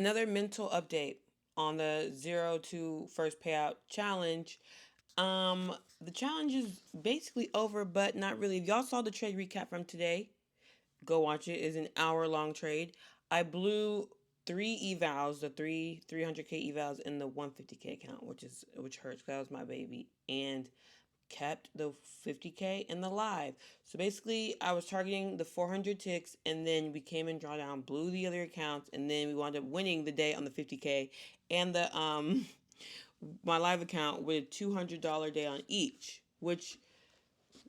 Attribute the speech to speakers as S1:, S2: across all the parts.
S1: Another mental update on the 0 to 1st payout challenge. The challenge is basically over, but not really. If y'all saw the trade recap from today, go watch it. It's an hour-long trade. I blew three evals, the 300K evals in the 150K account, which hurts because that was my baby, and kept the 50K in the live. So basically, I was targeting the 400 ticks, and then we came in drawdown, blew the other accounts, and then we wound up winning the day on the 50K and the my live account with a $200 day on each, which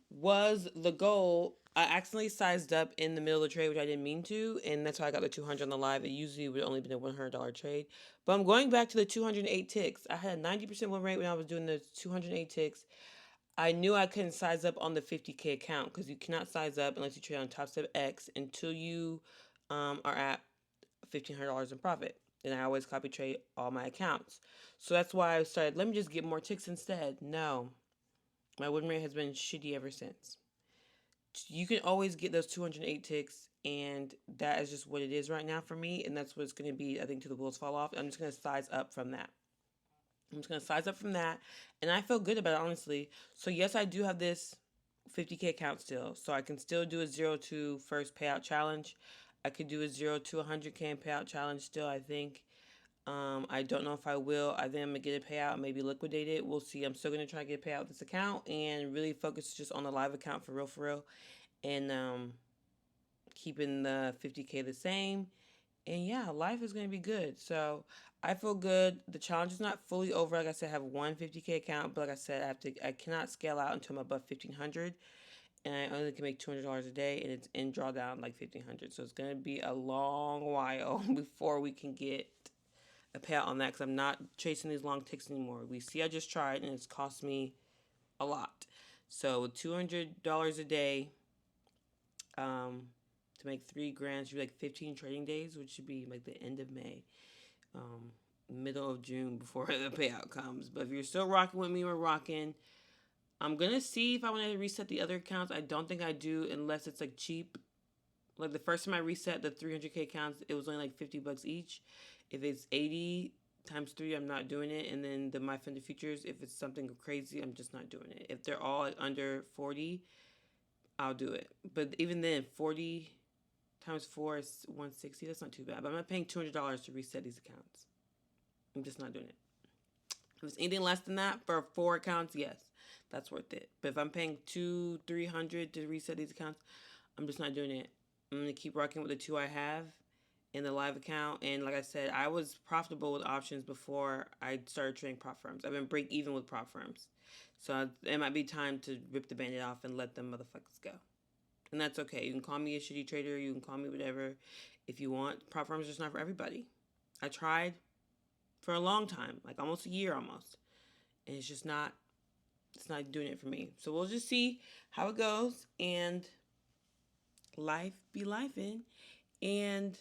S1: was the goal. I accidentally sized up in the middle of the trade, which I didn't mean to, and that's why I got the 200 on the live. It usually would only been a $100 trade, but I'm going back to the 208 ticks. I had a 90% win rate when I was doing the 208 ticks. I knew I couldn't size up on the 50K account because you cannot size up unless you trade on Top Step X until you are at $1,500 in profit. And I always copy trade all my accounts. So that's why I started, let me just get more ticks instead. No, my win rate has been shitty ever since. You can always get those 208 ticks, and that is just what it is right now for me. And that's what it's going to be, I think, till the wheels fall off. I'm just going to size up from that. I'm just gonna size up from that, and I feel good about it, honestly. So yes, I do have this 50K account still, so I can still do a 0 to 1st payout challenge. I could do a 0 to 100K payout challenge still. I think. I don't know if I will. I think I'm gonna get a payout, maybe liquidate it. We'll see. I'm still gonna try to get a payout with this account and really focus just on the live account for real, and keeping the 50K the same. And yeah, life is going to be good. So I feel good. The challenge is not fully over. Like I said, I have one 50K account, but like I said, I cannot scale out until I'm above 1,500, and I only can make $200 a day, and it's in drawdown like 1,500. So it's going to be a long while before we can get a payout on that because I'm not chasing these long ticks anymore. We see I just tried, and it's cost me a lot. So $200 a day, um, to make 3 grand should be like 15 trading days, which should be like the end of May, um, middle of June before the payout comes. But if you're still rocking with me, we're rocking. I'm gonna see if I want to reset the other accounts. I don't think I do unless it's like cheap. Like the first time I reset the 300K accounts, it was only like $50 each. If it's 80 times 3, I'm not doing it. And then the My Fender Futures, if it's something crazy, I'm just not doing it. If they're all under 40, I'll do it. But even then, 40 times 4 is 160. That's not too bad. But I'm not paying $200 to reset these accounts. I'm just not doing it. If it's anything less than that for 4 accounts, yes, that's worth it. But if I'm paying 200-300 to reset these accounts, I'm just not doing it. I'm gonna keep rocking with the two I have in the live account. And like I said, I was profitable with options before I started trading prop firms. I've been break even with prop firms. So it might be time to rip the bandit off and let them motherfuckers go. And that's okay. You can call me a shitty trader. You can call me whatever if you want. Prop firms are just not for everybody. I tried for a long time, like almost a year almost. And it's not doing it for me. So we'll just see how it goes, and life be lifing. And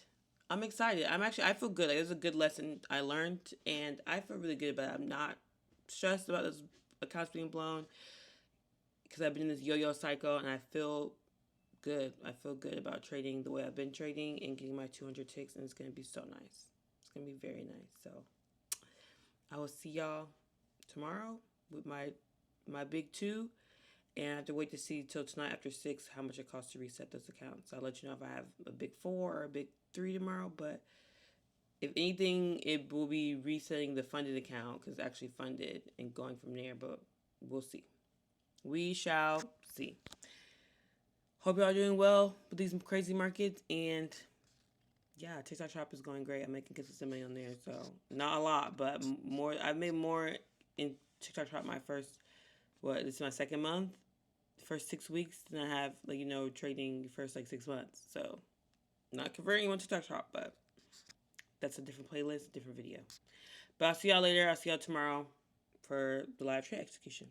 S1: I'm excited. I feel good. Like, it was a good lesson I learned, and I feel really good about it. I'm not stressed about this accounts being blown because I've been in this yo-yo cycle, and I feel good. I feel good about trading the way I've been trading and getting my 200 ticks, and it's going to be so nice. It's going to be very nice. So I will see y'all tomorrow with my big two, and I have to wait to see till tonight after 6 how much it costs to reset those accounts. I'll let you know if I have a big 4 or a big 3 tomorrow, but if anything, it will be resetting the funded account because it's actually funded and going from there, but we'll see. We shall see. Hope y'all are doing well with these crazy markets, and yeah, TikTok Shop is going great. I'm making consistent money on there, so not a lot, but more. I've made more in TikTok Shop my first, this is my second month, first 6 weeks than I have, trading first 6 months. So not converting on TikTok Shop, but that's a different playlist, different video. But I'll see y'all later. I'll see y'all tomorrow for the live trade execution.